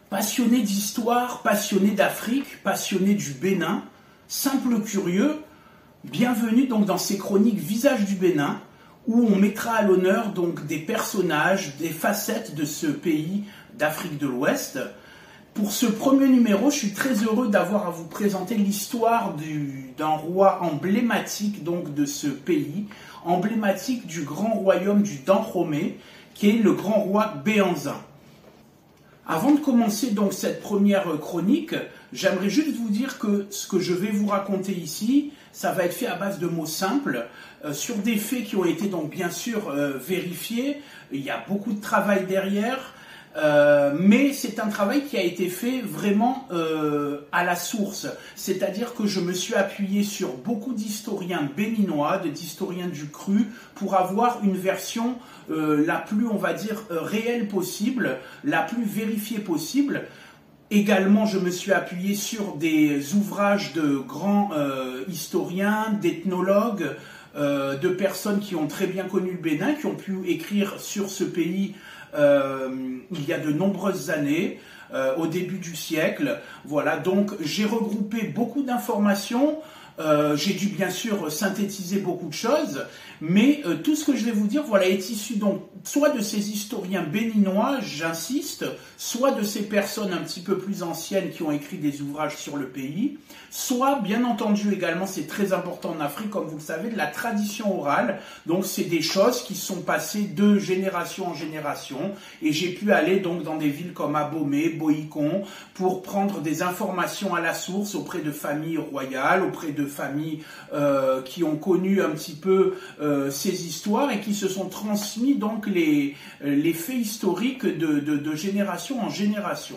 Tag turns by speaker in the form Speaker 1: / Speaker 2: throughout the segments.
Speaker 1: Passionné d'histoire, passionné d'Afrique, passionné du Bénin, simple curieux, bienvenue donc dans ces chroniques Visage du Bénin, où on mettra à l'honneur donc des personnages, des facettes de ce pays d'Afrique de l'Ouest. Pour ce premier numéro, je suis très heureux d'avoir à vous présenter l'histoire d'un roi emblématique donc de ce pays, emblématique du grand royaume du Dahomey, qui est le grand roi Béhanzin. Avant de commencer donc cette première chronique, j'aimerais juste vous dire que ce que je vais vous raconter ici, ça va être fait à base de mots simples, sur des faits qui ont été donc bien sûr vérifiés. Il y a beaucoup de travail derrière, mais c'est un travail qui a été fait vraiment à la source. C'est-à-dire que je me suis appuyé sur beaucoup d'historiens béninois, d'historiens du cru, pour avoir une version la plus, on va dire, réelle possible, la plus vérifiée possible. Également, je me suis appuyé sur des ouvrages de grands historiens, d'ethnologues, de personnes qui ont très bien connu le Bénin, qui ont pu écrire sur ce pays il y a de nombreuses années, au début du siècle. Voilà, donc j'ai regroupé beaucoup d'informations. J'ai dû bien sûr synthétiser beaucoup de choses, mais tout ce que je vais vous dire, voilà, est issu donc soit de ces historiens béninois, j'insiste, soit de ces personnes un petit peu plus anciennes qui ont écrit des ouvrages sur le pays, soit bien entendu également, c'est très important en Afrique, comme vous le savez, de la tradition orale. Donc c'est des choses qui sont passées de génération en génération, et j'ai pu aller donc dans des villes comme Abomey, Boïcon, pour prendre des informations à la source auprès de familles royales, auprès de familles qui ont connu un petit peu ces histoires et qui se sont transmis donc les faits historiques de génération en génération.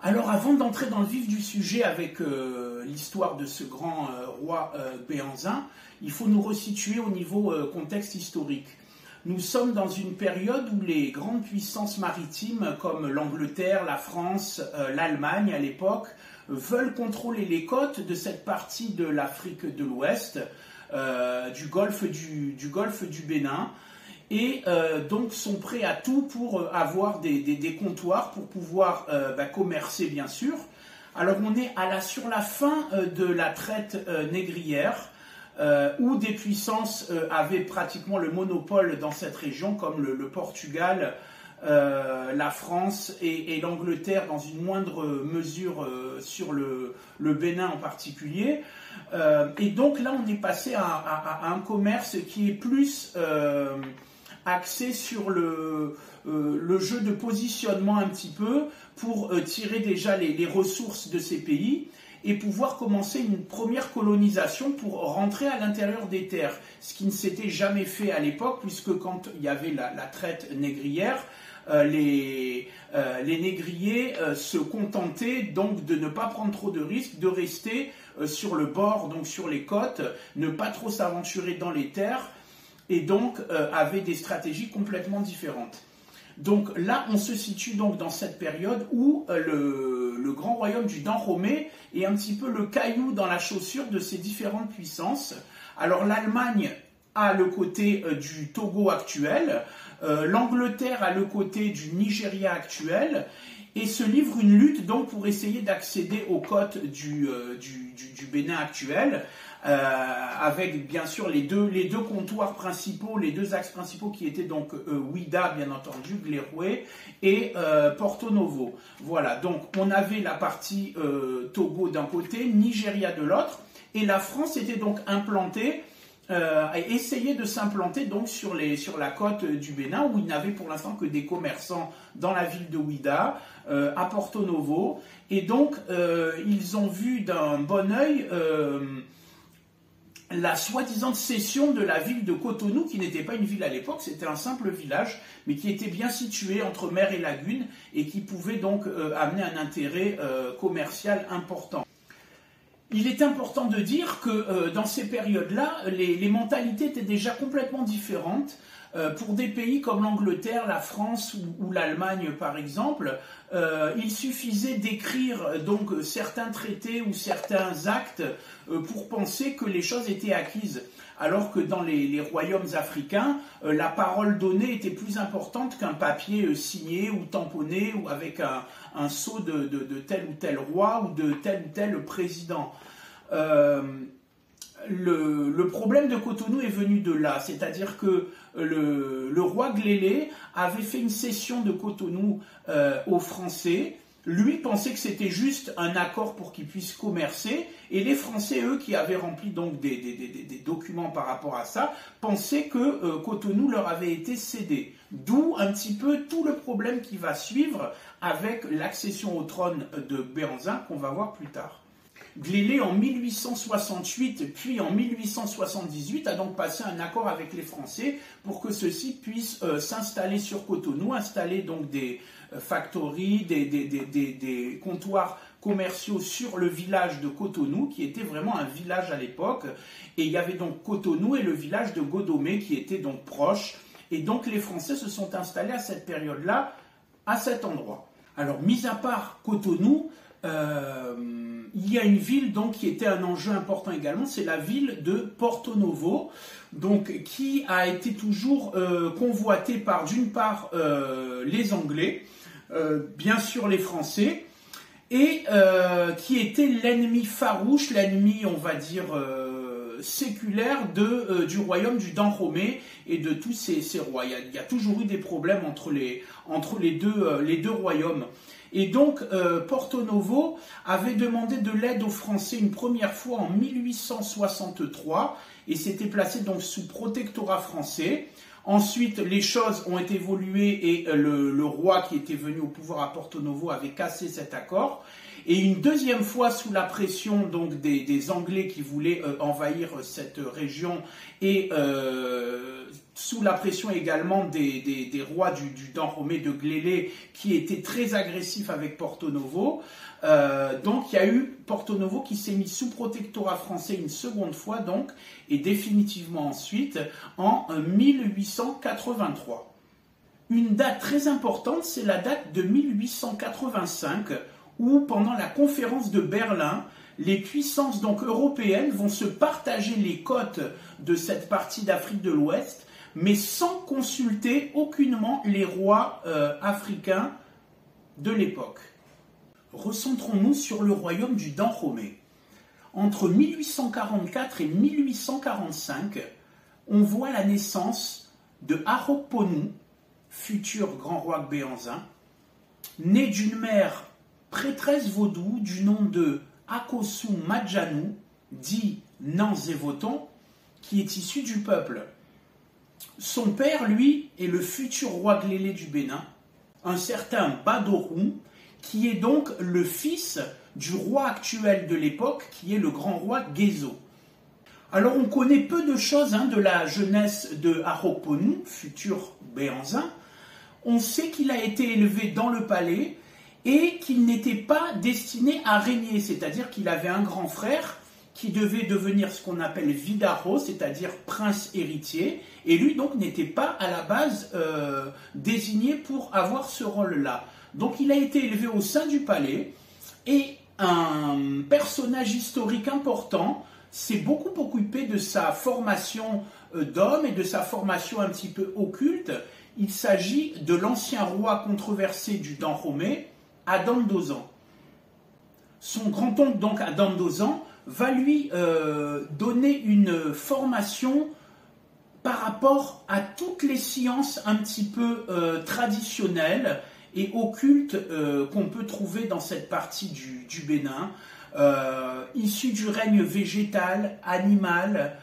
Speaker 1: Alors avant d'entrer dans le vif du sujet avec l'histoire de ce grand roi Béhanzin, il faut nous resituer au niveau contexte historique. Nous sommes dans une période où les grandes puissances maritimes comme l'Angleterre, la France, l'Allemagne à l'époque veulent contrôler les côtes de cette partie de l'Afrique de l'Ouest, du golfe du Bénin, et donc sont prêts à tout pour avoir des comptoirs pour pouvoir commercer bien sûr. Alors on est sur la fin de la traite négrière, où des puissances avaient pratiquement le monopole dans cette région, comme le Portugal, la France et l'Angleterre dans une moindre mesure sur le Bénin en particulier. Et donc là on est passé à un commerce qui est plus axé sur le jeu de positionnement un petit peu pour tirer déjà les ressources de ces pays et pouvoir commencer une première colonisation pour rentrer à l'intérieur des terres, ce qui ne s'était jamais fait à l'époque, puisque quand il y avait la traite négrière, les négriers se contentaient donc de ne pas prendre trop de risques, de rester sur le bord, donc sur les côtes, ne pas trop s'aventurer dans les terres, et donc avaient des stratégies complètement différentes. Donc là, on se situe donc dans cette période où le grand royaume du Dahomey est un petit peu le caillou dans la chaussure de ces différentes puissances. Alors l'Allemagne a le côté du Togo actuel, l'Angleterre a le côté du Nigeria actuel, et se livre une lutte donc pour essayer d'accéder aux côtes du Bénin actuel, avec bien sûr les deux comptoirs principaux, les deux axes principaux qui étaient donc Ouidah bien entendu, Gléroué et Porto Novo. Voilà, donc on avait la partie Togo d'un côté, Nigeria de l'autre, et la France était donc implantée essayaient de s'implanter donc sur la côte du Bénin, où ils n'avaient pour l'instant que des commerçants dans la ville de Ouidah, à Porto Novo, et donc ils ont vu d'un bon œil la soi-disant cession de la ville de Cotonou, qui n'était pas une ville à l'époque, c'était un simple village, mais qui était bien situé entre mer et lagune, et qui pouvait donc amener un intérêt commercial important. Il est important de dire que dans ces périodes-là, les mentalités étaient déjà complètement différentes. Pour des pays comme l'Angleterre, la France ou l'Allemagne par exemple, il suffisait d'écrire donc certains traités ou certains actes pour penser que les choses étaient acquises. Alors que dans les royaumes africains, la parole donnée était plus importante qu'un papier signé ou tamponné ou avec un sceau de tel ou tel roi ou de tel ou tel président. Le problème de Cotonou est venu de là, c'est-à-dire que le roi Glélé avait fait une cession de Cotonou aux Français. Lui pensait que c'était juste un accord pour qu'ils puissent commercer, et les Français, eux, qui avaient rempli donc des documents par rapport à ça, pensaient que Cotonou leur avait été cédé. D'où un petit peu tout le problème qui va suivre avec l'accession au trône de Béhanzin, qu'on va voir plus tard. Glélé, en 1868 puis en 1878, a donc passé un accord avec les Français pour que ceux-ci puissent s'installer sur Cotonou, installer donc des factories, des comptoirs commerciaux sur le village de Cotonou, qui était vraiment un village à l'époque. Et il y avait donc Cotonou et le village de Godomé qui étaient donc proches. Et donc les Français se sont installés à cette période-là, à cet endroit. Alors, mis à part Cotonou, il y a une ville donc qui était un enjeu important également, c'est la ville de Porto Novo, donc qui a été toujours convoitée par d'une part les Anglais, bien sûr les Français, et qui était l'ennemi farouche, l'ennemi on va dire séculaire du royaume du Dahomey et de tous ces rois. Il y a toujours eu des problèmes entre les deux royaumes. Et donc, Porto Novo avait demandé de l'aide aux Français une première fois en 1863 et s'était placé donc sous protectorat français. Ensuite, les choses ont évolué et le roi qui était venu au pouvoir à Porto Novo avait cassé cet accord. Et une deuxième fois, sous la pression donc des Anglais qui voulaient envahir cette région et sous la pression également des rois du Dahomey de Glélé qui étaient très agressifs avec Porto Novo. Donc il y a eu Porto Novo qui s'est mis sous protectorat français une seconde fois donc, et définitivement ensuite en 1883. Une date très importante, c'est la date de 1885, où pendant la conférence de Berlin, les puissances donc européennes vont se partager les côtes de cette partie d'Afrique de l'Ouest, mais sans consulter aucunement les rois africains de l'époque. Recentrons-nous sur le royaume du Dahomey. Entre 1844 et 1845, on voit la naissance de Ahokponou, futur grand roi de Béhanzin, né d'une mère prêtresse vaudou du nom de Akosu Madjanou, dit Nanzévoton, qui est issu du peuple. Son père, lui, est le futur roi Glélé du Bénin, un certain Badorou, qui est donc le fils du roi actuel de l'époque, qui est le grand roi Gézo. Alors on connaît peu de choses de la jeunesse de Ahokponou, futur Béhanzin. On sait qu'il a été élevé dans le palais et qu'il n'était pas destiné à régner, c'est-à-dire qu'il avait un grand frère qui devait devenir ce qu'on appelle Vidaro, c'est-à-dire prince héritier, et lui donc n'était pas à la base désigné pour avoir ce rôle-là. Donc il a été élevé au sein du palais, et un personnage historique important s'est beaucoup occupé de sa formation d'homme et de sa formation un petit peu occulte. Il s'agit de l'ancien roi controversé du Dahomey, Adandozan. Son grand-oncle, donc Adandozan, va lui donner une formation par rapport à toutes les sciences un petit peu traditionnelles et occultes qu'on peut trouver dans cette partie du Bénin, issues du règne végétal, animal,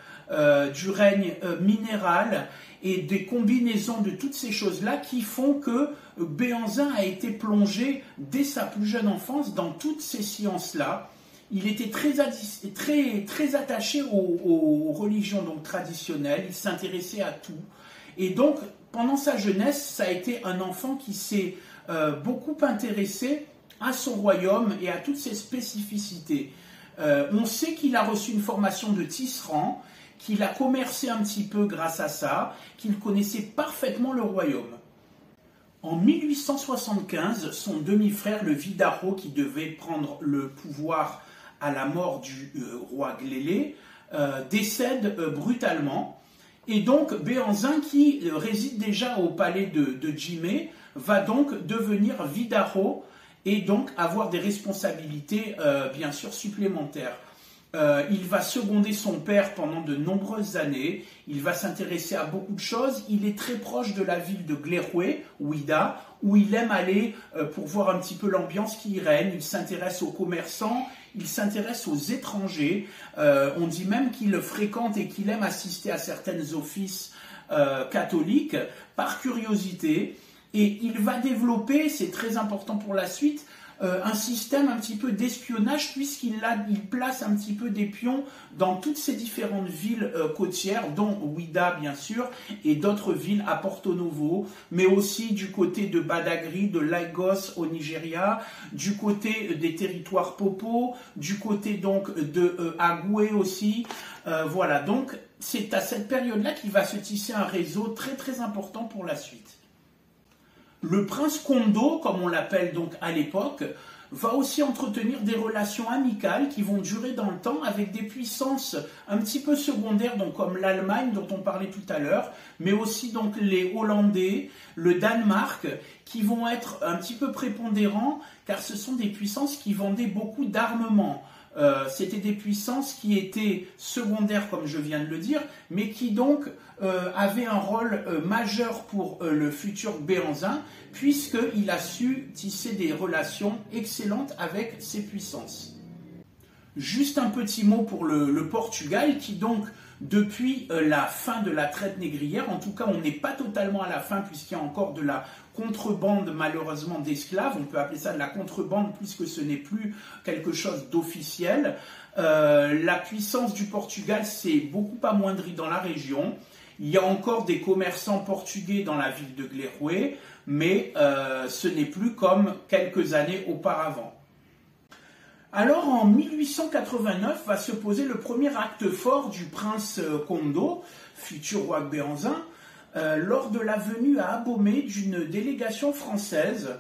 Speaker 1: du règne minéral et des combinaisons de toutes ces choses-là qui font que Béhanzin a été plongé dès sa plus jeune enfance dans toutes ces sciences-là. Il était très attaché aux religions donc traditionnelles, il s'intéressait à tout. Et donc, pendant sa jeunesse, ça a été un enfant qui s'est beaucoup intéressé à son royaume et à toutes ses spécificités. On sait qu'il a reçu une formation de tisserand, qu'il a commercé un petit peu grâce à ça, qu'il connaissait parfaitement le royaume. En 1875, son demi-frère, le Vidaro, qui devait prendre le pouvoir à la mort du roi Glélé, décède brutalement. Et donc Béhanzin, qui réside déjà au palais de Djimé, va donc devenir Vidaro et donc avoir des responsabilités bien sûr supplémentaires. Il va seconder son père pendant de nombreuses années, il va s'intéresser à beaucoup de choses, il est très proche de la ville de Gléroué, Ouida, où il aime aller pour voir un petit peu l'ambiance qui y règne, il s'intéresse aux commerçants, il s'intéresse aux étrangers, on dit même qu'il fréquente et qu'il aime assister à certains offices catholiques par curiosité, et il va développer, c'est très important pour la suite, un système un petit peu d'espionnage puisqu'il place un petit peu des pions dans toutes ces différentes villes côtières, dont Ouida bien sûr, et d'autres villes à Porto Novo, mais aussi du côté de Badagry, de Lagos au Nigeria, du côté des territoires Popo, du côté donc de Agoué aussi. Voilà, donc c'est à cette période-là qu'il va se tisser un réseau très très important pour la suite. Le prince Kondo, comme on l'appelle donc à l'époque, va aussi entretenir des relations amicales qui vont durer dans le temps avec des puissances un petit peu secondaires, donc comme l'Allemagne dont on parlait tout à l'heure, mais aussi donc les Hollandais, le Danemark, qui vont être un petit peu prépondérants car ce sont des puissances qui vendaient beaucoup d'armements. C'était des puissances qui étaient secondaires, comme je viens de le dire, mais qui donc avaient un rôle majeur pour le futur Béhanzin, puisqu'il a su tisser des relations excellentes avec ces puissances. Juste un petit mot pour le Portugal, qui donc, depuis la fin de la traite négrière, en tout cas on n'est pas totalement à la fin puisqu'il y a encore de la contrebande malheureusement d'esclaves, on peut appeler ça de la contrebande puisque ce n'est plus quelque chose d'officiel. La puissance du Portugal s'est beaucoup amoindrie dans la région. Il y a encore des commerçants portugais dans la ville de Gléroué, mais ce n'est plus comme quelques années auparavant. Alors en 1889 va se poser le premier acte fort du prince Kondo, futur roi Béhanzin, lors de la venue à Abomey d'une délégation française.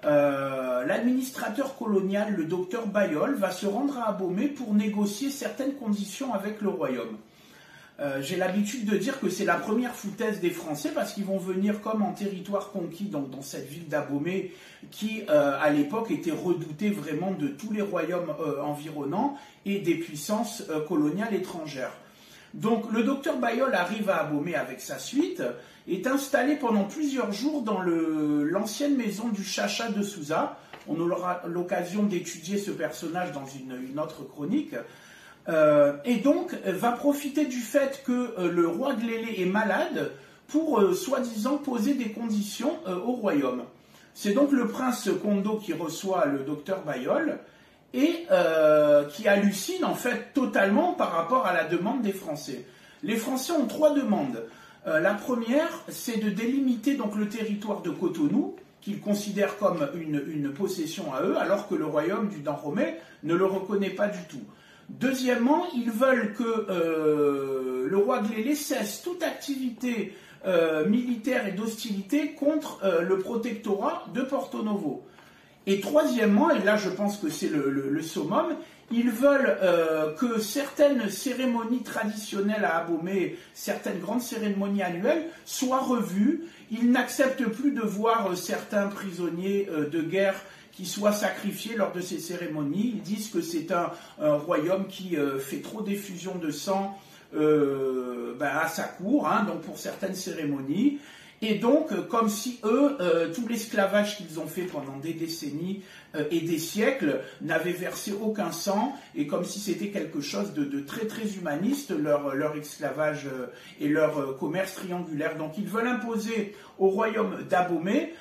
Speaker 1: L'administrateur colonial, le docteur Bailleul, va se rendre à Abomey pour négocier certaines conditions avec le royaume. J'ai l'habitude de dire que c'est la première foutaise des Français parce qu'ils vont venir comme en territoire conquis dans cette ville d'Abomey qui, à l'époque, était redoutée vraiment de tous les royaumes environnants et des puissances coloniales étrangères. Donc le docteur Bailleul arrive à Abomey avec sa suite, est installé pendant plusieurs jours dans l'ancienne maison du Chacha de Souza. On aura l'occasion d'étudier ce personnage dans une autre chronique. Et donc va profiter du fait que le roi Glélé est malade pour soi-disant poser des conditions au royaume. C'est donc le prince Kondo qui reçoit le docteur Bailleul et qui hallucine en fait totalement par rapport à la demande des Français. Les Français ont trois demandes. La première, c'est de délimiter donc le territoire de Cotonou, qu'ils considèrent comme une possession à eux, alors que le royaume du Dahomey ne le reconnaît pas du tout. Deuxièmement, ils veulent que le roi Glélé cesse toute activité militaire et d'hostilité contre le protectorat de Porto Novo. Et troisièmement, et là je pense que c'est le summum, ils veulent que certaines cérémonies traditionnelles à Abomey, certaines grandes cérémonies annuelles, soient revues. Ils n'acceptent plus de voir certains prisonniers de guerre qui soient sacrifiés lors de ces cérémonies. Ils disent que c'est un royaume qui fait trop d'effusion de sang à sa cour, donc pour certaines cérémonies. Et donc, comme si eux, tout l'esclavage qu'ils ont fait pendant des décennies et des siècles n'avait versé aucun sang, et comme si c'était quelque chose de très très humaniste, leur esclavage et leur commerce triangulaire. Donc ils veulent imposer au royaume d'Abomey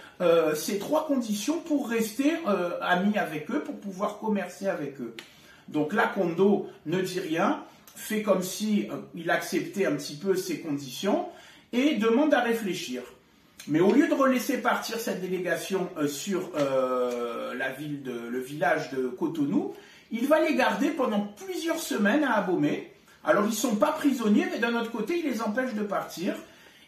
Speaker 1: ces trois conditions pour rester amis avec eux, pour pouvoir commercer avec eux. Donc là, Kondo ne dit rien, fait comme si il acceptait un petit peu ces conditions, et demande à réfléchir. Mais au lieu de relaisser partir cette délégation sur le village de Cotonou, il va les garder pendant plusieurs semaines à Abomey. Alors ils ne sont pas prisonniers, mais d'un autre côté, il les empêche de partir.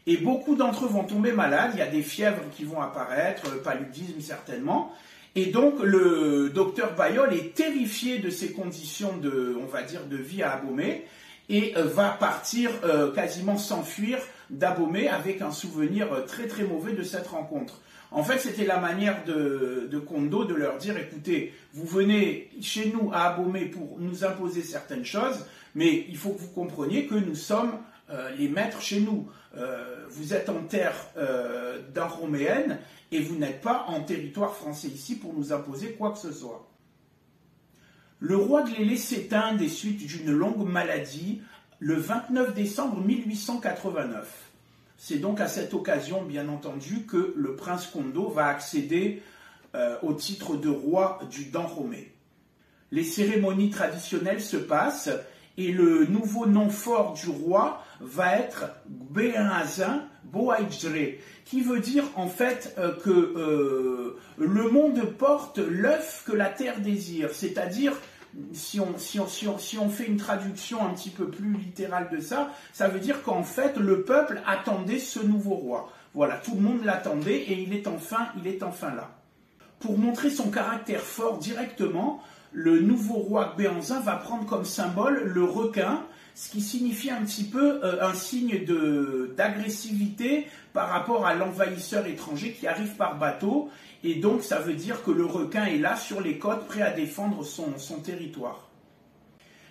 Speaker 1: Et beaucoup d'entre eux vont tomber malades, il y a des fièvres qui vont apparaître, paludisme certainement. Et donc le docteur Bailleul est terrifié de ces conditions de vie à Abomey, et va partir quasiment s'enfuir d'Abomey avec un souvenir très très mauvais de cette rencontre. En fait, c'était la manière de Kondo de leur dire, écoutez, vous venez chez nous à Abomey pour nous imposer certaines choses, mais il faut que vous compreniez que nous sommes les maîtres chez nous. Vous êtes en terre dahroméenne et vous n'êtes pas en territoire français ici pour nous imposer quoi que ce soit. Le roi Glélé s'éteint des suites d'une longue maladie le 29 décembre 1889. C'est donc à cette occasion, bien entendu, que le prince Kondo va accéder au titre de roi du Dahomey. Les cérémonies traditionnelles se passent et le nouveau nom fort du roi va être Béanzin Boaïdjré, qui veut dire en fait que le monde porte l'œuf que la terre désire, c'est-à-dire si on fait une traduction un petit peu plus littérale de ça, ça veut dire qu'en fait le peuple attendait ce nouveau roi. Voilà, tout le monde l'attendait et il est enfin là. Pour montrer son caractère fort directement, le nouveau roi Béanzin va prendre comme symbole le requin, ce qui signifie un petit peu un signe d'agressivité par rapport à l'envahisseur étranger qui arrive par bateau. Et donc ça veut dire que le requin est là sur les côtes, prêt à défendre son territoire.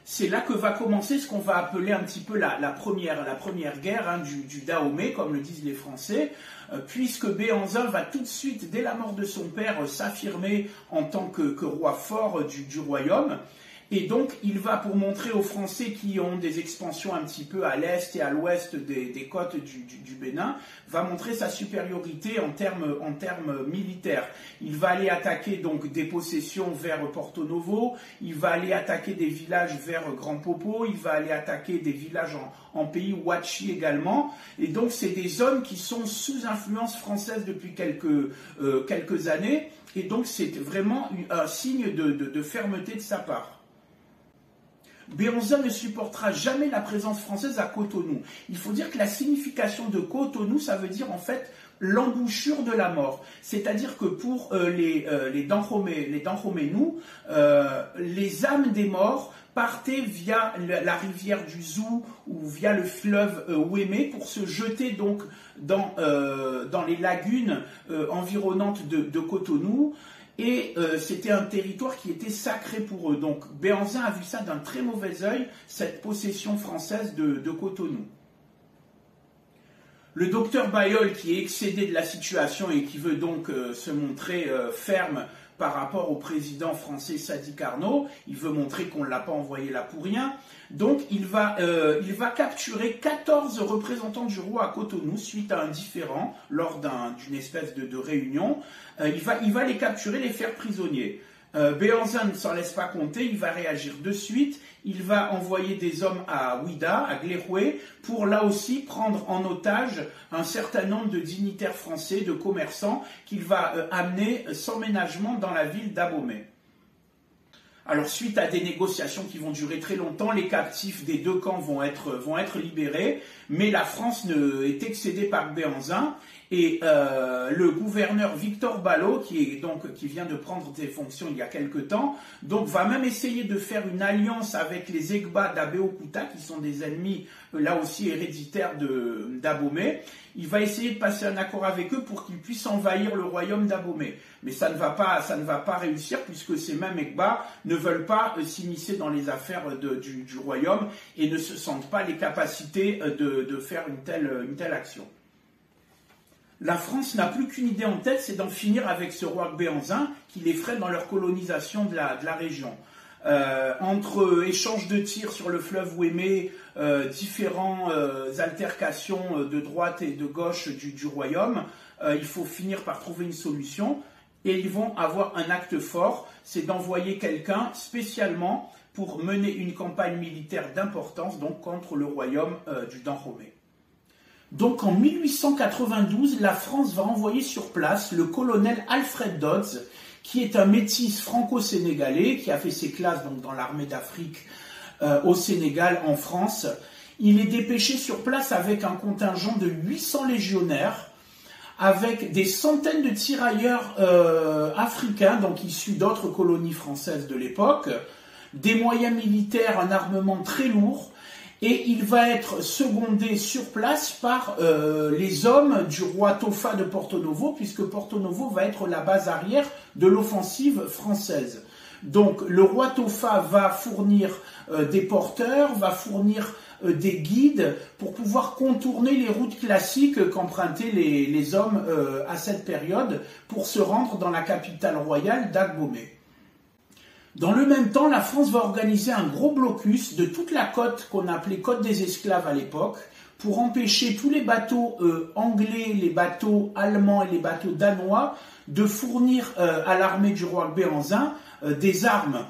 Speaker 1: C'est là que va commencer ce qu'on va appeler un petit peu la première guerre du Dahomey, comme le disent les Français, puisque Béanzin va tout de suite, dès la mort de son père, s'affirmer en tant que roi fort du royaume. Et donc, il va, pour montrer aux Français qui ont des expansions un petit peu à l'est et à l'ouest des côtes du Bénin, va montrer sa supériorité en termes militaires. Il va aller attaquer donc des possessions vers Porto Novo, il va aller attaquer des villages vers Grand Popo, il va aller attaquer des villages en pays Huachi également. Et donc, c'est des zones qui sont sous influence française depuis quelques années. Et donc, c'est vraiment un signe de fermeté de sa part. Béanzin ne supportera jamais la présence française à Cotonou. Il faut dire que la signification de Cotonou, ça veut dire en fait l'embouchure de la mort. C'est-à-dire que pour les Dahomeyous, les âmes des morts partaient via la rivière du Zou ou via le fleuve Ouémé pour se jeter donc dans les lagunes environnantes de Cotonou. Et c'était un territoire qui était sacré pour eux. Donc Béanzin a vu ça d'un très mauvais œil, cette possession française de Cotonou. Le docteur Bailleul, qui est excédé de la situation et qui veut donc se montrer ferme par rapport au président français Sadi Carnot, il veut montrer qu'on ne l'a pas envoyé là pour rien. Donc il va capturer 14 représentants du roi à Cotonou suite à un différend lors d'une espèce de réunion. Il va les capturer, les faire prisonniers. Béanzin ne s'en laisse pas compter, il va réagir de suite. Il va envoyer des hommes à Ouida, à Gléroué, pour là aussi prendre en otage un certain nombre de dignitaires français, de commerçants, qu'il va amener sans ménagement dans la ville d'Abomey. Alors, suite à des négociations qui vont durer très longtemps, les captifs des deux camps vont être libérés, mais la France est excédée par Béanzin, et le gouverneur Victor Ballot, qui vient de prendre ses fonctions il y a quelque temps, donc va même essayer de faire une alliance avec les Egba d'Abeokuta, qui sont des ennemis là aussi héréditaires d'Abomey. Il va essayer de passer un accord avec eux pour qu'ils puissent envahir le royaume d'Abomey. Mais ça ne va pas réussir, puisque ces mêmes Egba ne veulent pas s'immiscer dans les affaires du royaume et ne se sentent pas les capacités de faire une telle action. La France n'a plus qu'une idée en tête, c'est d'en finir avec ce roi Béhanzin qui les freine dans leur colonisation de la région. Entre échanges de tirs sur le fleuve Ouémé, différentes altercations de droite et de gauche du royaume, il faut finir par trouver une solution. Et ils vont avoir un acte fort, c'est d'envoyer quelqu'un spécialement pour mener une campagne militaire d'importance donc contre le royaume du Dahomey. Donc en 1892, la France va envoyer sur place le colonel Alfred Dodds, qui est un métis franco-sénégalais, qui a fait ses classes donc, dans l'armée d'Afrique au Sénégal, en France. Il est dépêché sur place avec un contingent de 800 légionnaires, avec des centaines de tirailleurs africains, donc issus d'autres colonies françaises de l'époque, des moyens militaires, un armement très lourd, et il va être secondé sur place par les hommes du roi Tofa de Porto Novo, puisque Porto Novo va être la base arrière de l'offensive française. Donc le roi Tofa va fournir des porteurs, va fournir des guides pour pouvoir contourner les routes classiques qu'empruntaient les hommes à cette période pour se rendre dans la capitale royale d'Agbomey. Dans le même temps, la France va organiser un gros blocus de toute la côte qu'on appelait côte des esclaves à l'époque pour empêcher tous les bateaux anglais, les bateaux allemands et les bateaux danois de fournir à l'armée du roi Béhanzin des armes.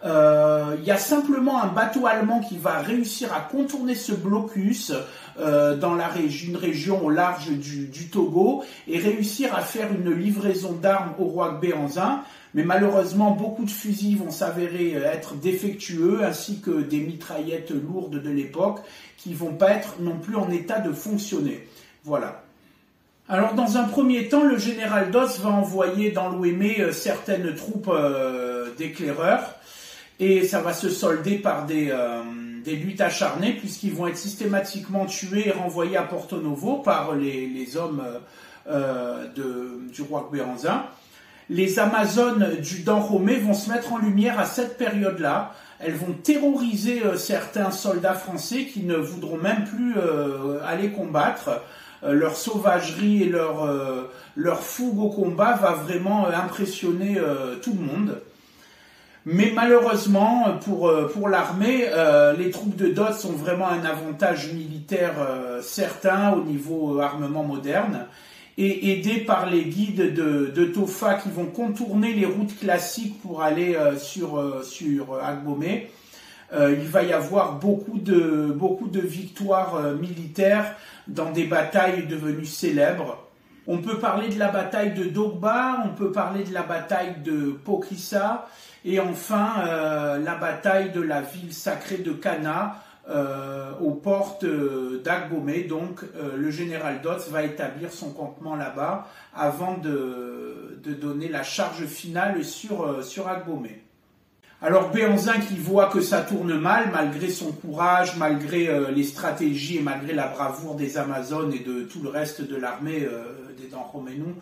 Speaker 1: Il y a simplement un bateau allemand qui va réussir à contourner ce blocus dans une région au large du Togo et réussir à faire une livraison d'armes au roi Béhanzin. Mais malheureusement, beaucoup de fusils vont s'avérer être défectueux, ainsi que des mitraillettes lourdes de l'époque qui vont pas être non plus en état de fonctionner. Voilà. Alors, dans un premier temps, le général Dodds va envoyer dans l'Ouémé certaines troupes d'éclaireurs, et ça va se solder par des luttes acharnées, puisqu'ils vont être systématiquement tués et renvoyés à Porto Novo par les hommes du roi Béhanzin. Les Amazones du Dahomey vont se mettre en lumière à cette période-là. Elles vont terroriser certains soldats français qui ne voudront même plus aller combattre. Leur sauvagerie et leur fougue au combat va vraiment impressionner tout le monde. Mais malheureusement, pour l'armée, les troupes de Dodds ont vraiment un avantage militaire certain au niveau armement moderne. Et aidés par les guides de Tofa qui vont contourner les routes classiques pour aller sur Agbomey, il va y avoir beaucoup de victoires militaires dans des batailles devenues célèbres. On peut parler de la bataille de Dogba, on peut parler de la bataille de Pokissa, et enfin la bataille de la ville sacrée de Cana, aux portes d'Agbomey. Donc le général Dodds va établir son campement là-bas avant de donner la charge finale sur Agbomey. Alors Béhanzin, qui voit que ça tourne mal, malgré son courage, malgré les stratégies et malgré la bravoure des Amazones et de tout le reste de l'armée des Dahomeyous,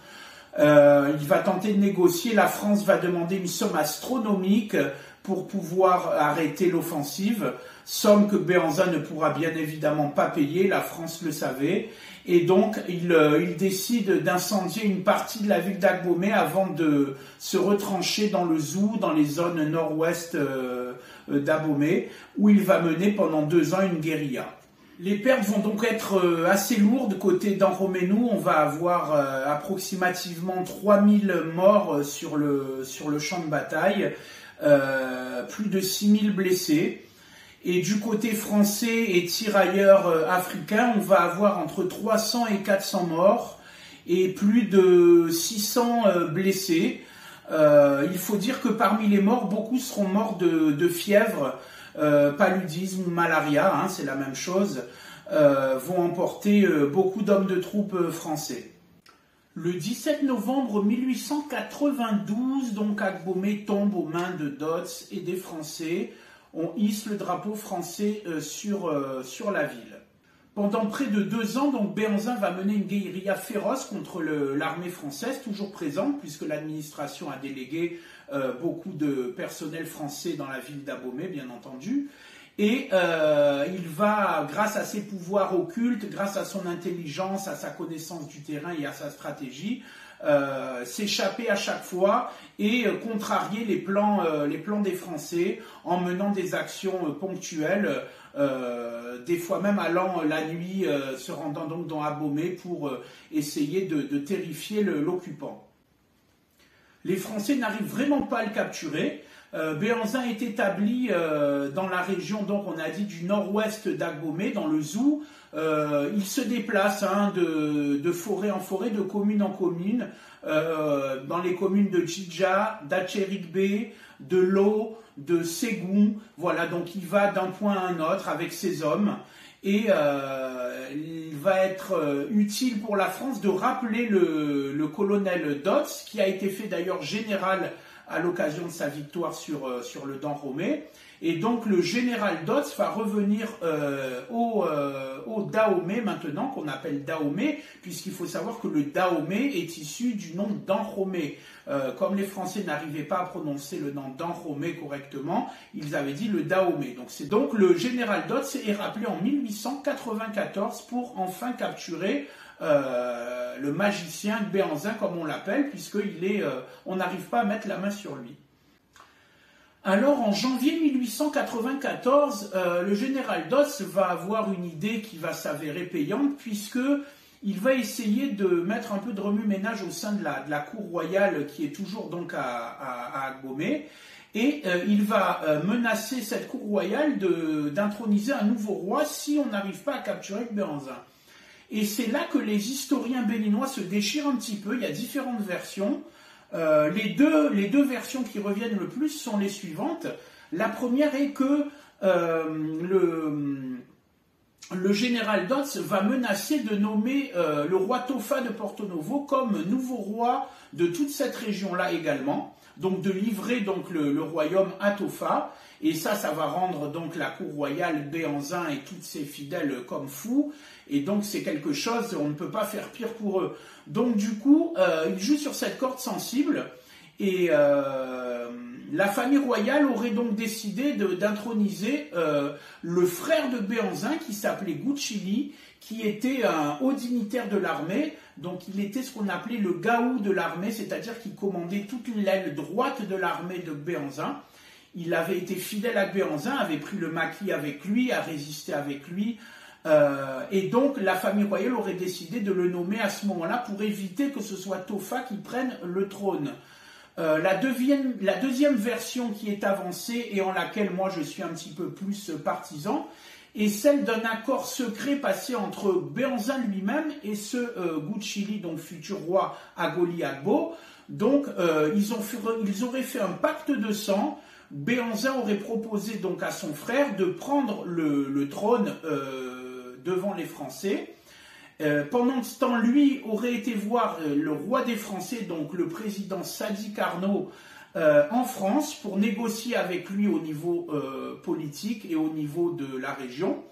Speaker 1: il va tenter de négocier. La France va demander une somme astronomique pour pouvoir arrêter l'offensive, somme que Béhanzin ne pourra bien évidemment pas payer, la France le savait, et donc il décide d'incendier une partie de la ville d'Agbomey avant de se retrancher dans le Zou, dans les zones nord-ouest d'Abomey, où il va mener pendant 2 ans une guérilla. Les pertes vont donc être assez lourdes côté Dahomeyou. On va avoir approximativement 3000 morts sur le champ de bataille, plus de 6000 blessés. Et du côté français et tirailleurs africains, on va avoir entre 300 et 400 morts et plus de 600 blessés. Il faut dire que parmi les morts, beaucoup seront morts de fièvre, paludisme ou malaria, hein, c'est la même chose, vont emporter beaucoup d'hommes de troupes français. Le 17 novembre 1892, donc Agbomey tombe aux mains de Dodds et des Français. On hisse le drapeau français sur la ville. Pendant près de 2 ans, donc Béhanzin va mener une guérilla féroce contre l'armée française, toujours présente, puisque l'administration a délégué beaucoup de personnel français dans la ville d'Abomey, bien entendu. Et il va, grâce à ses pouvoirs occultes, grâce à son intelligence, à sa connaissance du terrain et à sa stratégie, s'échapper à chaque fois et contrarier les plans des Français en menant des actions ponctuelles, des fois même allant la nuit, se rendant donc dans Abomey pour essayer de terrifier l'occupant. Les Français n'arrivent vraiment pas à le capturer. Béhanzin est établi dans la région, donc on a dit, du nord-ouest d'Abomey, dans le Zou. Il se déplace de forêt en forêt, de commune en commune, dans les communes de Djidja, d'Atcherikbe, de Lo, de Ségou. Voilà, donc il va d'un point à un autre avec ses hommes. Et il va être utile pour la France de rappeler le colonel Dodds, qui a été fait d'ailleurs général à l'occasion de sa victoire sur le Dahomey. Et donc le général Dodds va revenir au Dahomey maintenant, qu'on appelle Dahomey, puisqu'il faut savoir que le Dahomey est issu du nom d'Anromey. Comme les Français n'arrivaient pas à prononcer le nom d'Anromey correctement, ils avaient dit le Dahomey. Donc le général Dodds est rappelé en 1894 pour enfin capturer le magicien Béhanzin, comme on l'appelle, on n'arrive pas à mettre la main sur lui. Alors en janvier 1894, le général Dodds va avoir une idée qui va s'avérer payante, puisque il va essayer de mettre un peu de remue-ménage au sein de la cour royale qui est toujours donc à Abomey, et il va menacer cette cour royale d'introniser un nouveau roi si on n'arrive pas à capturer Béhanzin. Et c'est là que les historiens béninois se déchirent un petit peu. Il y a différentes versions. Les deux versions qui reviennent le plus sont les suivantes. La première est que le général Dodds va menacer de nommer le roi Tofa de Porto Novo comme nouveau roi de toute cette région-là également. Donc de livrer donc le royaume à Tofa. Et ça va rendre donc la cour royale, Béhanzin et tous ses fidèles comme fous. Et donc c'est quelque chose, on ne peut pas faire pire pour eux. Donc du coup, il joue sur cette corde sensible. Et la famille royale aurait donc décidé d'introniser le frère de Béhanzin, qui s'appelait Guchili, qui était un haut dignitaire de l'armée. Donc il était ce qu'on appelait le gaou de l'armée, c'est-à-dire qu'il commandait toute l'aile droite de l'armée de Béhanzin. Il avait été fidèle à Béhanzin, avait pris le maquis avec lui, a résisté avec lui. Et donc la famille royale aurait décidé de le nommer à ce moment-là pour éviter que ce soit Tofa qui prenne le trône. La deuxième version qui est avancée et en laquelle moi je suis un petit peu plus partisan est celle d'un accord secret passé entre Béhanzin lui-même et ce Guchili, donc futur roi Agoli Agbo. Donc ils auraient fait un pacte de sang. Béhanzin aurait proposé donc à son frère de prendre le trône devant les Français. Pendant ce temps, lui aurait été voir le roi des Français, donc le président Sadi Carnot, en France pour négocier avec lui au niveau politique et au niveau de la région.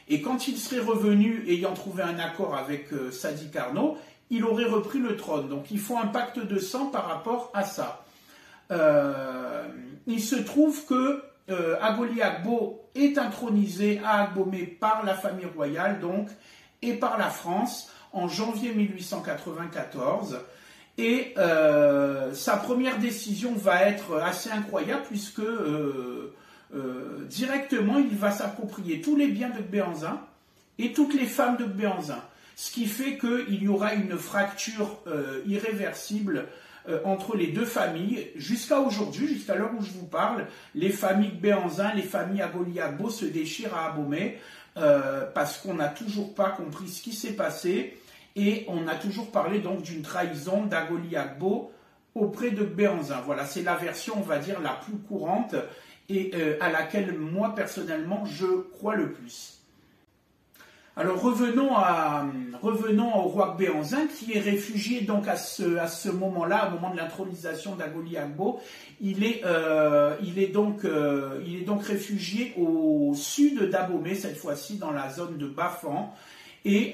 Speaker 1: Et quand il serait revenu, ayant trouvé un accord avec Sadi Carnot, il aurait repris le trône. Donc ils font un pacte de sang par rapport à ça. Il se trouve que Agoli Agbo est intronisé à Abomey par la famille royale donc, et par la France en janvier 1894. Et sa première décision va être assez incroyable puisque directement il va s'approprier tous les biens de Béhanzin et toutes les femmes de Béhanzin. Ce qui fait qu'il y aura une fracture irréversible entre les deux familles. Jusqu'à aujourd'hui, jusqu'à l'heure où je vous parle, les familles Béhanzin, les familles Agoli Agbo se déchirent à Abomey parce qu'on n'a toujours pas compris ce qui s'est passé et on a toujours parlé donc d'une trahison d'Agoli Agbo auprès de Béhanzin. Voilà, c'est la version, on va dire, la plus courante et à laquelle moi personnellement je crois le plus. Alors revenons au roi Béhanzin qui est réfugié donc à ce moment-là, au moment de l'intronisation d'Agoli Agbo. Il est donc réfugié au sud d'Abomey, cette fois-ci dans la zone de Bafan. Et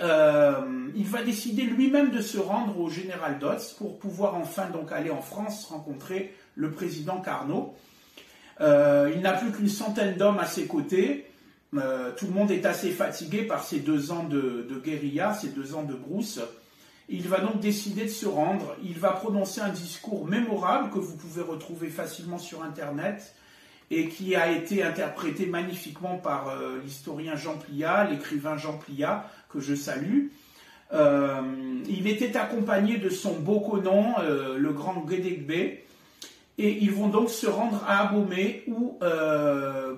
Speaker 1: il va décider lui-même de se rendre au général Dodds pour pouvoir enfin donc aller en France rencontrer le président Carnot. Il n'a plus qu'une centaine d'hommes à ses côtés. Tout le monde est assez fatigué par ces 2 ans de guérilla, ces 2 ans de brousse. Il va donc décider de se rendre. Il va prononcer un discours mémorable que vous pouvez retrouver facilement sur Internet et qui a été interprété magnifiquement par l'historien Jean Pliat, l'écrivain Jean Pliat, que je salue. Il était accompagné de son beau-conon, le grand Guédégbé, et ils vont donc se rendre à Abomey où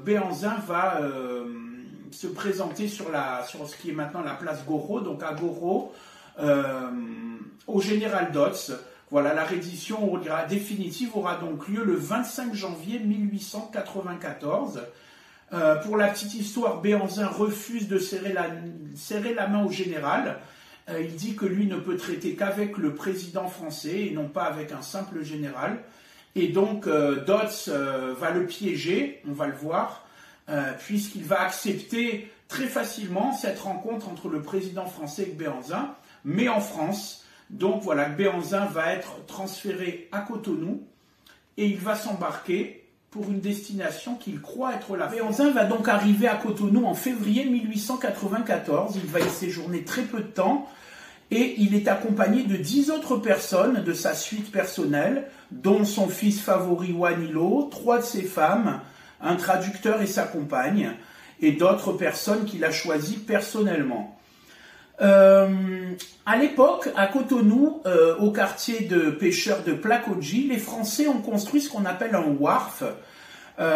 Speaker 1: Béhanzin va se présenter sur ce qui est maintenant la place Gouraud, donc à Gouraud, au général Dodds. Voilà, la reddition définitive aura donc lieu le 25 janvier 1894. Pour la petite histoire, Béhanzin refuse de serrer la main au général. Il dit que lui ne peut traiter qu'avec le président français et non pas avec un simple général. Et donc Dodds va le piéger, on va le voir, puisqu'il va accepter très facilement cette rencontre entre le président français et Béhanzin, mais en France. Donc voilà, Béhanzin va être transféré à Cotonou et il va s'embarquer pour une destination qu'il croit être la France. Béhanzin va donc arriver à Cotonou en février 1894. Il va y séjourner très peu de temps et il est accompagné de 10 autres personnes de sa suite personnelle, dont son fils favori Wanilo, 3 de ses femmes, un traducteur et sa compagne, et d'autres personnes qu'il a choisies personnellement. À l'époque, à Cotonou, au quartier de pêcheurs de Plakodji, les Français ont construit ce qu'on appelle un wharf.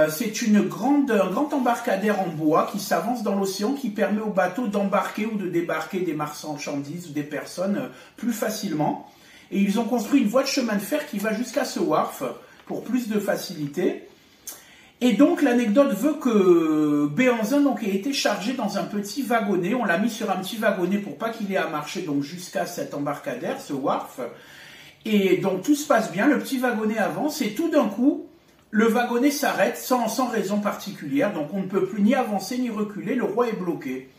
Speaker 1: C'est un grand embarcadère en bois qui s'avance dans l'océan, qui permet aux bateaux d'embarquer ou de débarquer des marchandises ou des personnes plus facilement. Et ils ont construit une voie de chemin de fer qui va jusqu'à ce wharf pour plus de facilité. Et donc l'anecdote veut que Béhanzin donc ait été chargé dans un petit wagonnet. On l'a mis sur un petit wagonnet pour pas qu'il ait à marcher donc jusqu'à cet embarcadère, ce wharf. Et donc tout se passe bien, le petit wagonnet avance et tout d'un coup, le wagonnet s'arrête sans raison particulière. Donc on ne peut plus ni avancer ni reculer, le roi est bloqué.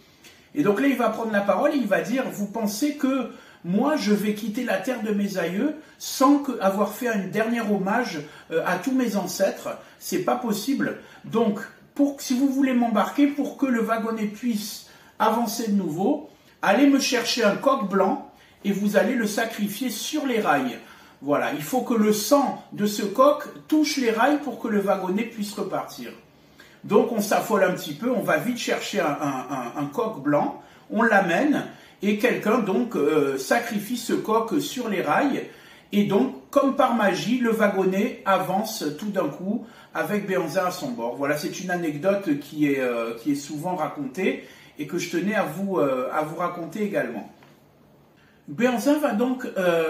Speaker 1: Et donc là il va prendre la parole et il va dire « Vous pensez que moi je vais quitter la terre de mes aïeux sans avoir fait un dernier hommage à tous mes ancêtres ? C'est pas possible. Donc, si vous voulez m'embarquer, pour que le wagonnet puisse avancer de nouveau, allez me chercher un coq blanc et vous allez le sacrifier sur les rails. Voilà, il faut que le sang de ce coq touche les rails pour que le wagonnet puisse repartir. Donc on s'affole un petit peu, on va vite chercher un coq blanc, on l'amène et quelqu'un donc sacrifie ce coq sur les rails. Et donc, comme par magie, le wagonnet avance tout d'un coup avec Béhanzin à son bord. Voilà, c'est une anecdote qui est souvent racontée et que je tenais à vous raconter également. Béhanzin va donc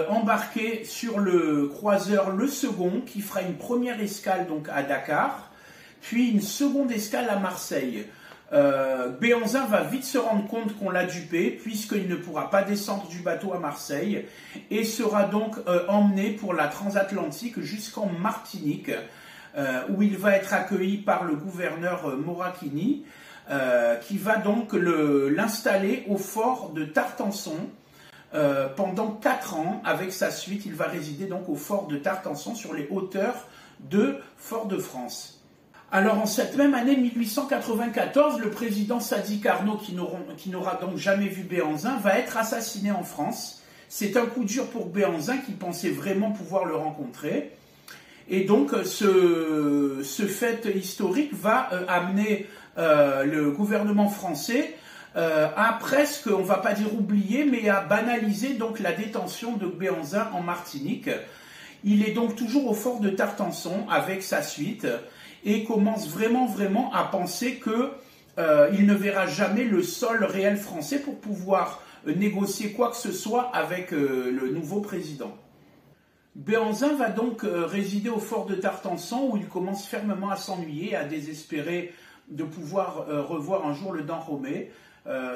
Speaker 1: embarquer sur le croiseur Le Second qui fera une première escale donc à Dakar, puis une seconde escale à Marseille. Béhanzin va vite se rendre compte qu'on l'a dupé puisqu'il ne pourra pas descendre du bateau à Marseille et sera donc emmené pour la transatlantique jusqu'en Martinique où il va être accueilli par le gouverneur Moracchini qui va donc l'installer au fort de Tartanson pendant 4 ans. Avec sa suite, il va résider donc au fort de Tartanson sur les hauteurs de Fort-de-France. Alors en cette même année 1894, le président Sadi Carnot, qui n'aura donc jamais vu Béhanzin, va être assassiné en France. C'est un coup dur pour Béhanzin qui pensait vraiment pouvoir le rencontrer. Et donc ce fait historique va amener le gouvernement français à presque, on ne va pas dire oublier, mais à banaliser donc la détention de Béhanzin en Martinique. Il est donc toujours au fort de Tartanson avec sa suite et commence vraiment à penser qu'il ne verra jamais le sol réel français pour pouvoir négocier quoi que ce soit avec le nouveau président. Béhanzin va donc résider au fort de Tartanson où il commence fermement à s'ennuyer, à désespérer de pouvoir revoir un jour le Dahomey.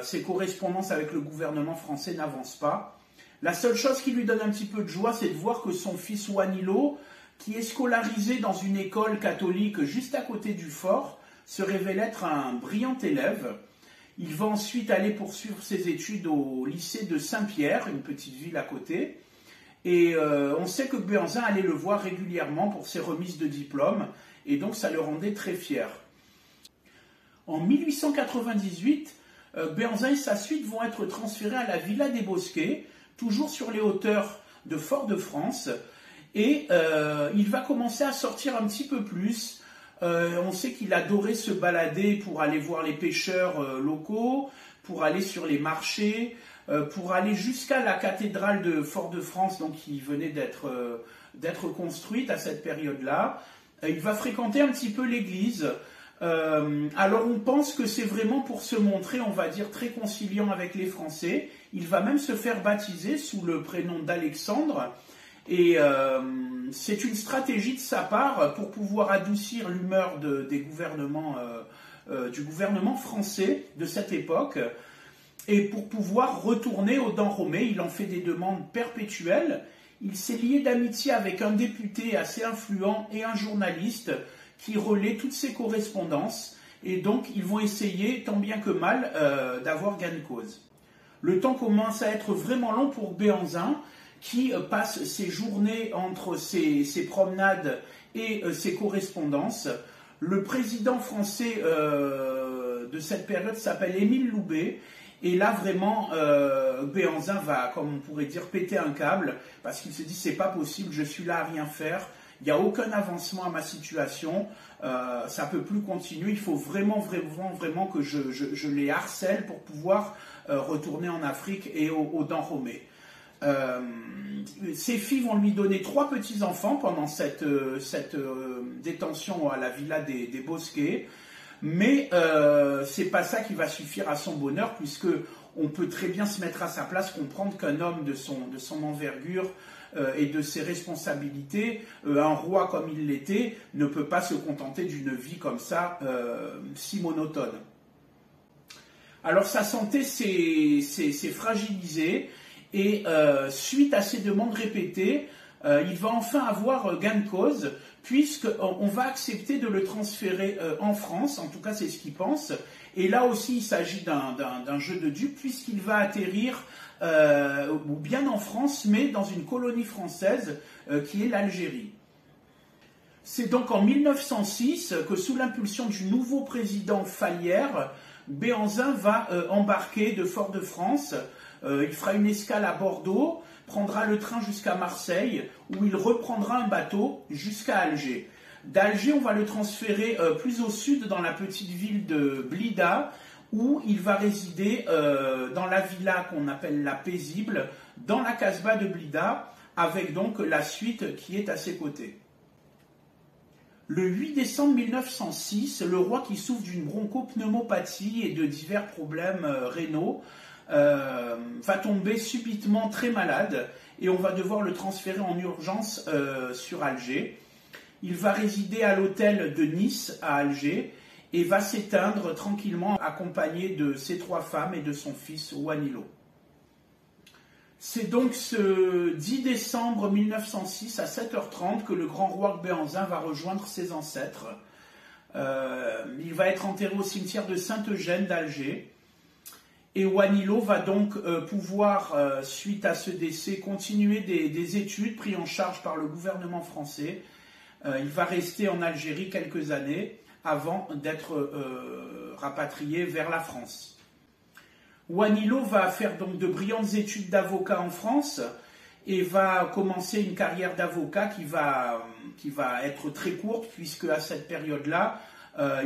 Speaker 1: Ses correspondances avec le gouvernement français n'avancent pas. La seule chose qui lui donne un petit peu de joie, c'est de voir que son fils Wanilo, qui est scolarisé dans une école catholique juste à côté du fort, se révèle être un brillant élève. Il va ensuite aller poursuivre ses études au lycée de Saint-Pierre, une petite ville à côté. Et on sait que Béhanzin allait le voir régulièrement pour ses remises de diplôme, et donc ça le rendait très fier. En 1898, Béhanzin et sa suite vont être transférés à la Villa des Bosquets, toujours sur les hauteurs de Fort-de-France, et il va commencer à sortir un petit peu plus. On sait qu'il adorait se balader pour aller voir les pêcheurs locaux, pour aller sur les marchés, pour aller jusqu'à la cathédrale de Fort-de-France, donc qui venait d'être construite à cette période-là. Il va fréquenter un petit peu l'église. Alors on pense que c'est vraiment pour se montrer, on va dire, très conciliant avec les Français. Il va même se faire baptiser sous le prénom d'Alexandre. Et c'est une stratégie de sa part pour pouvoir adoucir l'humeur du gouvernement français de cette époque. Et pour pouvoir retourner aux dents romées, il en fait des demandes perpétuelles. Il s'est lié d'amitié avec un député assez influent et un journaliste qui relaie toutes ses correspondances. Et donc, ils vont essayer, tant bien que mal, d'avoir gain de cause. Le temps commence à être vraiment long pour Béhanzin, qui passe ses journées entre ses promenades et ses correspondances. Le président français de cette période s'appelle Émile Loubet. Et là, vraiment, Béhanzin va, comme on pourrait dire, péter un câble, parce qu'il se dit, c'est pas possible, je suis là à rien faire, il n'y a aucun avancement à ma situation, ça peut plus continuer, il faut vraiment que je les harcèle pour pouvoir retourner en Afrique et aux Dahomey. Ses filles vont lui donner 3 petits-enfants pendant cette détention à la Villa des Bosquets. Mais c'est pas ça qui va suffire à son bonheur, puisque on peut très bien se mettre à sa place, comprendre qu'un homme de son envergure et de ses responsabilités, un roi comme il l'était, ne peut pas se contenter d'une vie comme ça, si monotone. Alors sa santé s'est fragilisée, et suite à ces demandes répétées, il va enfin avoir gain de cause, puisqu'on va accepter de le transférer en France, en tout cas c'est ce qu'il pense, et là aussi il s'agit d'un jeu de dupes, puisqu'il va atterrir bien en France, mais dans une colonie française qui est l'Algérie. C'est donc en 1906 que, sous l'impulsion du nouveau président Fallières, Béhanzin va embarquer de Fort-de-France. Il fera une escale à Bordeaux, prendra le train jusqu'à Marseille, où il reprendra un bateau jusqu'à Alger. D'Alger, on va le transférer plus au sud, dans la petite ville de Blida, où il va résider dans la villa qu'on appelle la Paisible, dans la Casbah de Blida, avec donc la suite qui est à ses côtés. Le 8 décembre 1906, le roi, qui souffre d'une bronchopneumopathie et de divers problèmes rénaux, va tomber subitement très malade, et on va devoir le transférer en urgence sur Alger. Il va résider à l'hôtel de Nice à Alger et va s'éteindre tranquillement, accompagné de ses 3 femmes et de son fils Wanilo. C'est donc ce 10 décembre 1906 à 7h30 que le grand roi Béhanzin va rejoindre ses ancêtres. Il va être enterré au cimetière de Saint-Eugène d'Alger. Et Wanilo va donc pouvoir, suite à ce décès, continuer des études prises en charge par le gouvernement français. Il va rester en Algérie quelques années avant d'être rapatrié vers la France. Wanilo va faire donc de brillantes études d'avocat en France et va commencer une carrière d'avocat qui va être très courte, puisque à cette période-là,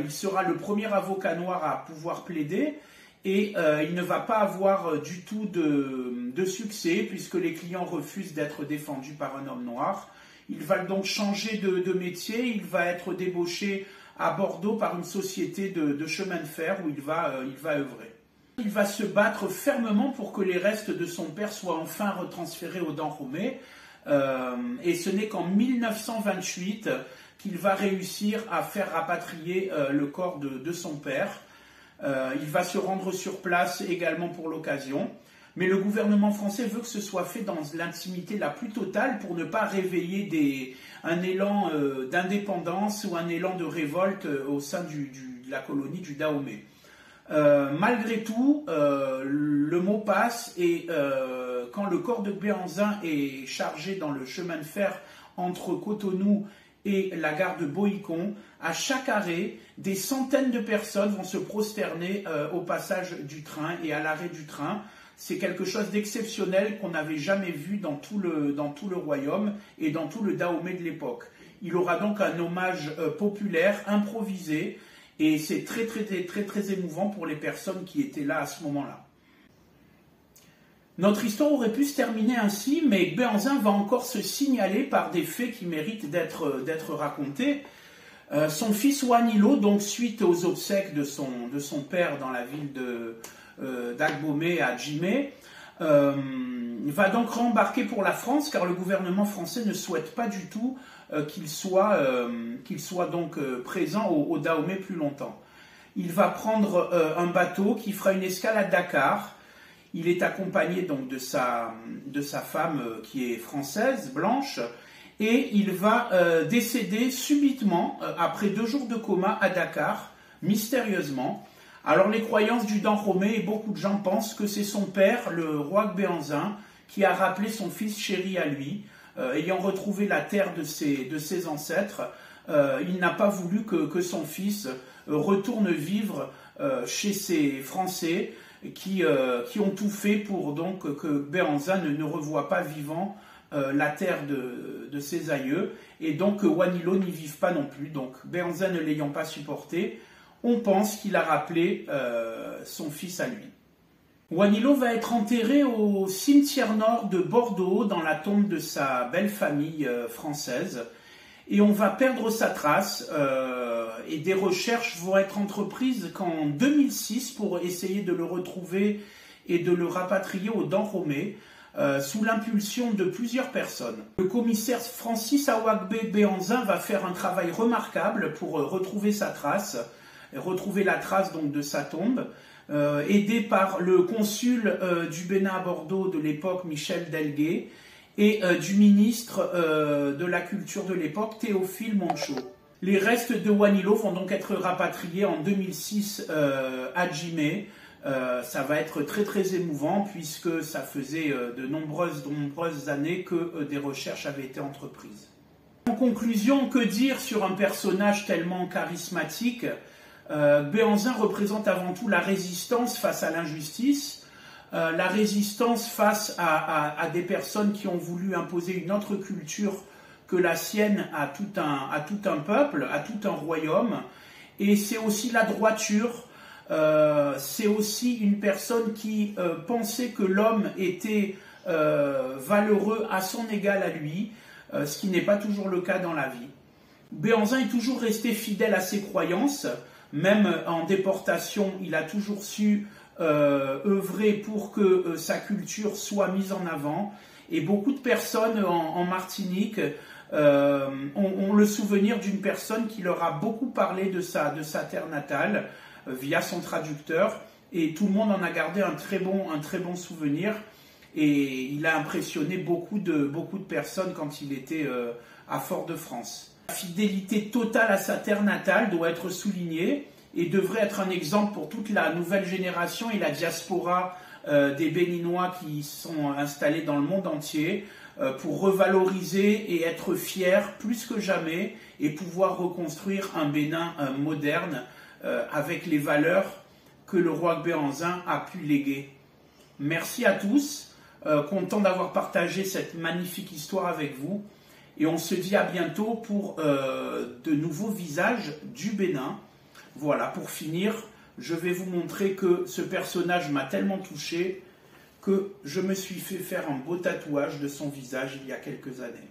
Speaker 1: il sera le premier avocat noir à pouvoir plaider. Et il ne va pas avoir du tout de succès, puisque les clients refusent d'être défendus par un homme noir. Il va donc changer de métier, il va être débauché à Bordeaux par une société de chemin de fer où il va œuvrer. Il va se battre fermement pour que les restes de son père soient enfin retransférés aux Dahomey, et ce n'est qu'en 1928 qu'il va réussir à faire rapatrier le corps de son père. Il va se rendre sur place également pour l'occasion, mais le gouvernement français veut que ce soit fait dans l'intimité la plus totale pour ne pas réveiller un élan d'indépendance ou un élan de révolte au sein de la colonie du Dahomey. Malgré tout, le mot passe, et quand le corps de Béhanzin est chargé dans le chemin de fer entre Cotonou et la gare de Boïcon, à chaque arrêt, des centaines de personnes vont se prosterner au passage du train et à l'arrêt du train. C'est quelque chose d'exceptionnel qu'on n'avait jamais vu dans tout le royaume et dans tout le Dahomey de l'époque. Il aura donc un hommage populaire, improvisé, et c'est très émouvant pour les personnes qui étaient là à ce moment-là. Notre histoire aurait pu se terminer ainsi, mais Béhanzin va encore se signaler par des faits qui méritent d'être racontés. Son fils Wanilo, donc suite aux obsèques de son père dans la ville d'Agbomey à Djimé, va donc rembarquer pour la France, car le gouvernement français ne souhaite pas du tout qu'il soit donc présent au Dahomey plus longtemps. Il va prendre un bateau qui fera une escale à Dakar. Il est accompagné donc de sa femme qui est française, blanche, et il va décéder subitement, après 2 jours de coma à Dakar, mystérieusement. Alors les croyances du Dahomey, et beaucoup de gens pensent que c'est son père, le roi Béhanzin, qui a rappelé son fils chéri à lui, ayant retrouvé la terre de ses ancêtres. Il n'a pas voulu que son fils retourne vivre chez ces Français, qui ont tout fait pour donc que Béhanzin ne revoie pas vivant la terre de ses aïeux, et donc que Wanilo n'y vive pas non plus. Donc Béhanzin ne l'ayant pas supporté, on pense qu'il a rappelé son fils à lui. Wanilo va être enterré au cimetière nord de Bordeaux, dans la tombe de sa belle famille française, et on va perdre sa trace, et des recherches vont être entreprises qu'en 2006 pour essayer de le retrouver et de le rapatrier au Dahomey, sous l'impulsion de plusieurs personnes. Le commissaire Francis Awagbe Béhanzin va faire un travail remarquable pour retrouver sa trace, retrouver la trace donc de sa tombe, aidé par le consul du Bénin à Bordeaux de l'époque, Michel Delguet, et du ministre de la Culture de l'époque, Théophile Monchot. Les restes de Wanilo vont donc être rapatriés en 2006 à Djimé. Ça va être très émouvant, puisque ça faisait de nombreuses années que des recherches avaient été entreprises. En conclusion, que dire sur un personnage tellement charismatique? Béhanzin représente avant tout la résistance face à l'injustice, la résistance face à des personnes qui ont voulu imposer une autre culture que la sienne à tout un peuple, à tout un royaume. Et c'est aussi la droiture, c'est aussi une personne qui pensait que l'homme était valeureux à son égal à lui, ce qui n'est pas toujours le cas dans la vie. Béhanzin est toujours resté fidèle à ses croyances. Même en déportation, il a toujours su œuvrer pour que sa culture soit mise en avant. Et beaucoup de personnes en Martinique ont le souvenir d'une personne qui leur a beaucoup parlé de sa terre natale via son traducteur. Et tout le monde en a gardé un très bon souvenir. Et il a impressionné beaucoup de personnes quand il était à Fort-de-France. La fidélité totale à sa terre natale doit être soulignée et devrait être un exemple pour toute la nouvelle génération et la diaspora des Béninois qui sont installés dans le monde entier, pour revaloriser et être fiers plus que jamais et pouvoir reconstruire un Bénin moderne avec les valeurs que le roi Béhanzin a pu léguer. Merci à tous, content d'avoir partagé cette magnifique histoire avec vous. Et on se dit à bientôt pour de nouveaux visages du Bénin. Voilà, pour finir, je vais vous montrer que ce personnage m'a tellement touché que je me suis fait faire un beau tatouage de son visage il y a quelques années.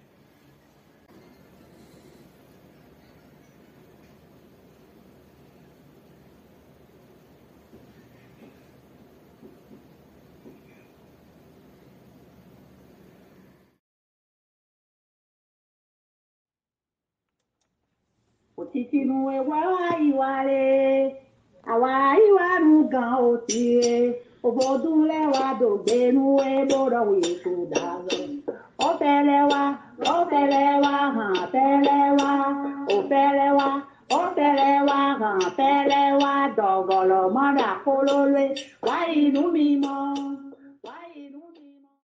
Speaker 2: Otitinu ewa iwale, awa iwaru gan otie, obodun lewa dogbenu eboro weku dazo. Opelewa, han pelewa, dogolo mara kolole, wa inu mimo.